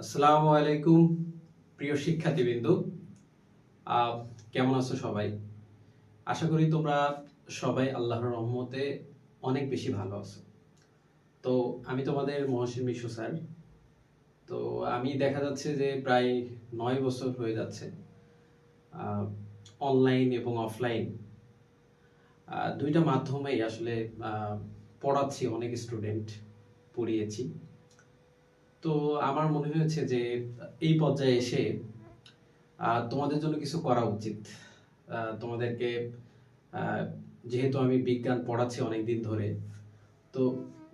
আসসালামু আলাইকুম প্রিয় শিক্ষার্থীবৃন্দ, কেমন আছো সবাই? আশা করি তোমরা সবাই আল্লাহর রহমতে অনেক বেশি ভালো আছো। তো আমি তোমাদের মহসিন মিশু স্যার। তো আমি দেখা যাচ্ছে যে প্রায় 9 বছর হয়ে যাচ্ছে অনলাইন এবং অফলাইন দুইটা মাধ্যমেই আসলে পড়াচ্ছি, অনেক স্টুডেন্ট পড়িয়েছি। তো আমার মনে হয়েছে যে এই পর্যায়ে এসে তোমাদের জন্য কিছু করা উচিত। তোমাদেরকে যেহেতু আমি বিজ্ঞান পড়াচ্ছি অনেক দিন ধরে, তো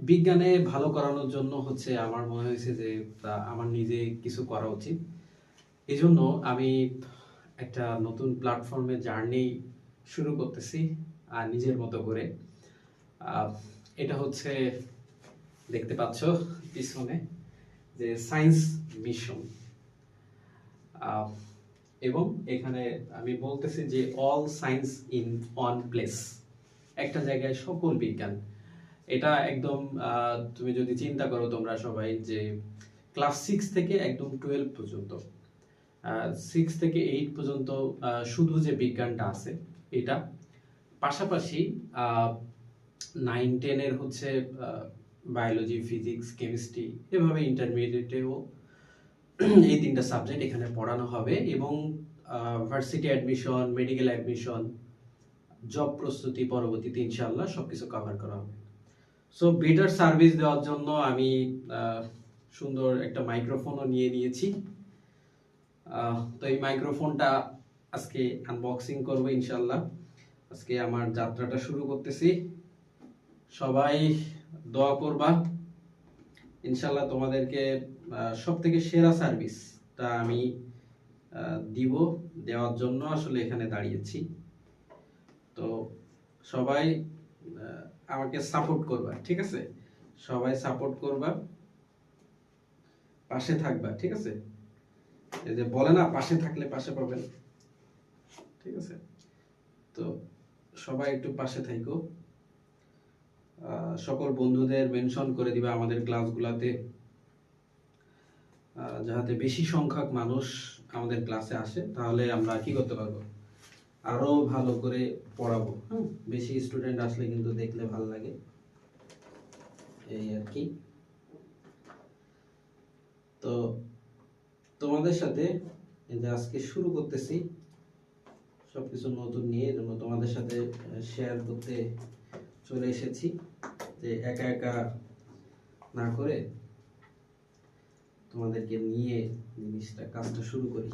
বিজ্ঞানে ভালো করানোর জন্য হচ্ছে আমার মনে হয়েছে যে আমার নিজে কিছু করা উচিত। এই জন্য আমি একটা নতুন প্ল্যাটফর্মে জার্নি শুরু করতেছি আর নিজের মতো করে। এটা হচ্ছে, দেখতে পাচ্ছ পিছনে, যে সায়েন্স মিশন। এবং এখানে আমি বলতেছি যে all science in one place, একটা জায়গায় সকল বিজ্ঞান। এটা একদম তুমি যদি চিন্তা করো তোমরা সবাই, যে ক্লাস 6 থেকে একদম 12 পর্যন্ত, 6 থেকে 8 পর্যন্ত শুধু যে বিজ্ঞানটা আছে এটা, পাশাপাশি 9-10 এর হচ্ছে বায়োলজি, ফিজিক্স, কেমিস্ট্রি, এভাবে ইন্টারমিডিয়েটেও এই তিনটা সাবজেক্ট এখানে পড়ানো হবে। এবং varsity admission, medical admission, job প্রস্তুতি পরবর্তীতে ইনশাআল্লাহ সবকিছু কভার করা হবে। সো বেটার সার্ভিস দেওয়ার জন্য আমি সুন্দর একটা মাইক্রোফোনও নিয়ে নিয়েছি। তো এই মাইক্রোফোনটা আজকে আনবক্সিং করব ইনশাআল্লাহ। আজকে আমার যাত্রাটা শুরু করতেছি। সবাই দোয়া করবা, ইনশাআল্লাহ তোমাদেরকে সব থেকে সেরা সার্ভিসটা আমি দেওয়ার জন্য আসলে এখানে দাঁড়িয়েছি। তো সবাই আমাকে সাপোর্ট করবা, ঠিক আছে? সবাই সাপোর্ট করবা, পাশে থাকবা, ঠিক আছে? এই যে বলে না, পাশে থাকলে পাশে পাবেন, ঠিক আছে? তো সবাই একটু পাশে থাকো। সকল বন্ধুদের মেনশন করে দিবা আমাদের ক্লাসগুলোতে, যাতে বেশি সংখ্যক মানুষ আমাদের ক্লাসে আসে। তাহলে আমরা কি করতে পারবো, আরো ভালো করে পড়াবো। বেশি স্টুডেন্ট আসলে কিন্তু দেখলে ভালো লাগে, এই আর কি। তো তোমাদের সাথে এই যে আজকে শুরু করতেছি সবকিছু নতুন নিয়ে, জন্য তোমাদের সাথে শেয়ার করতে চলে এসেছি, যে একা একা না করে তোমাদেরকে নিয়ে জিনিসটা, কাজটা শুরু করি।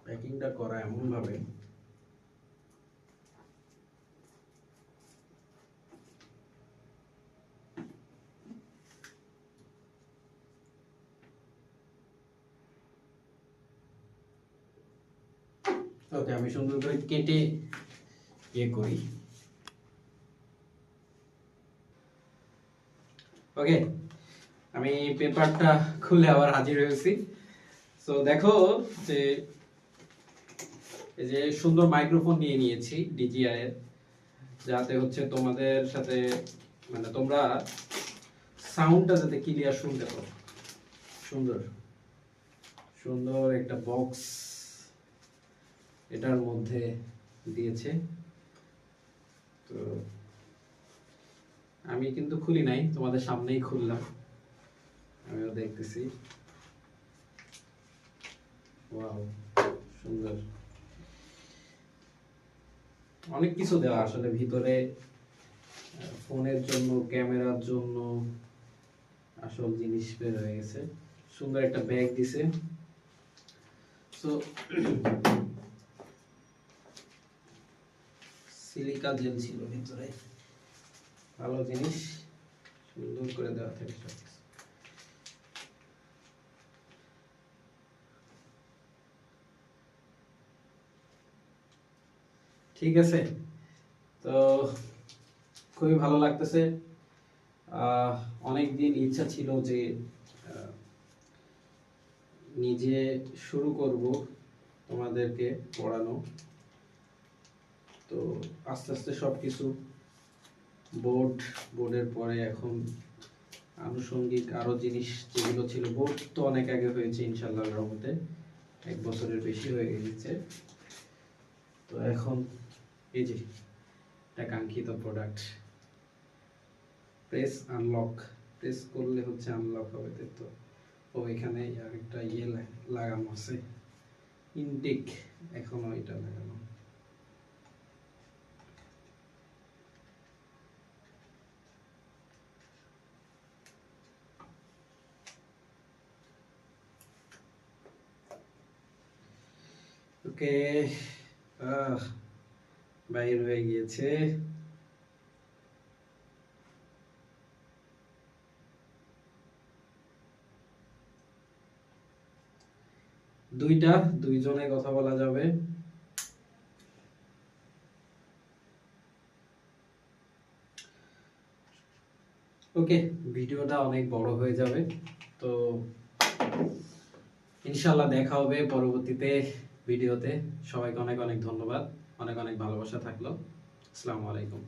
প্যাকিংটা করা এমন ভাবে ওকে, আমি সুন্দর করে কেটে ইয়ে করি। ওকে, আমি পেপারটা খুলে আবার হাজির হয়েছি। সো দেখো যে এই যে সুন্দর মাইক্রোফোন নিয়ে নিয়েছি ডিজিআই এর, যাতে হচ্ছে তোমাদের সাথে, মানে তোমরা সাউন্ডটা যাতে ক্লিয়ার শুনতে পাও। সুন্দর সুন্দর একটা বক্স এটার মধ্যে দিয়েছে। তো আমি কিন্তু খুলি নাই, তোমাদের সামনেই খুললাম, আমিও দেখতেছি। ওয়াও, সুন্দর, অনেক কিছু দেওয়া আসলে ভিতরে, ফোনের জন্য, ক্যামেরার জন্য আসল জিনিস বের হয়ে গেছে। সুন্দর একটা ব্যাগ দিছে। সো সিলিকা জেল ছিল ভিতরে, ভালো জিনিস, সুন্দর করে দেওয়া থাকে সব। ঠিক আছে, তো খুবই ভালো লাগতেছে। অনেক দিন ইচ্ছা ছিল যে নিজে শুরু করব তোমাদেরকে পড়ানো। তো আস্তে আস্তে সবকিছু বোর্ডের পরে এখন আনুষঙ্গিক আরো জিনিস যেগুলো ছিল। বোর্ড তো অনেক আগে হয়েছে ইনশাআল্লাহর রহমতে, 1 বছরের বেশি হয়ে গেছে। তো এখন এই যে একটা কাঙ্ক্ষিত প্রোডাক্ট, প্রেস আনলক, প্রেস করলে হচ্ছে আনলক হবে, তাই তো? ও এখানে আরেকটা লাগানো আছে, ইনটেক, এখনো এটা লাগানো। ওকে, বাইর হয়ে গিয়েছে। দুইজনে কথা বলা যাবে। ওকে, ভিডিওটা অনেক বড় হয়ে যাবে, তো ইনশাআল্লাহ দেখা হবে পরবর্তীতে ভিডিওতে। সবাইকে অনেক অনেক ধন্যবাদ, অনেক অনেক ভালোবাসা থাকলো। আসসালামু আলাইকুম।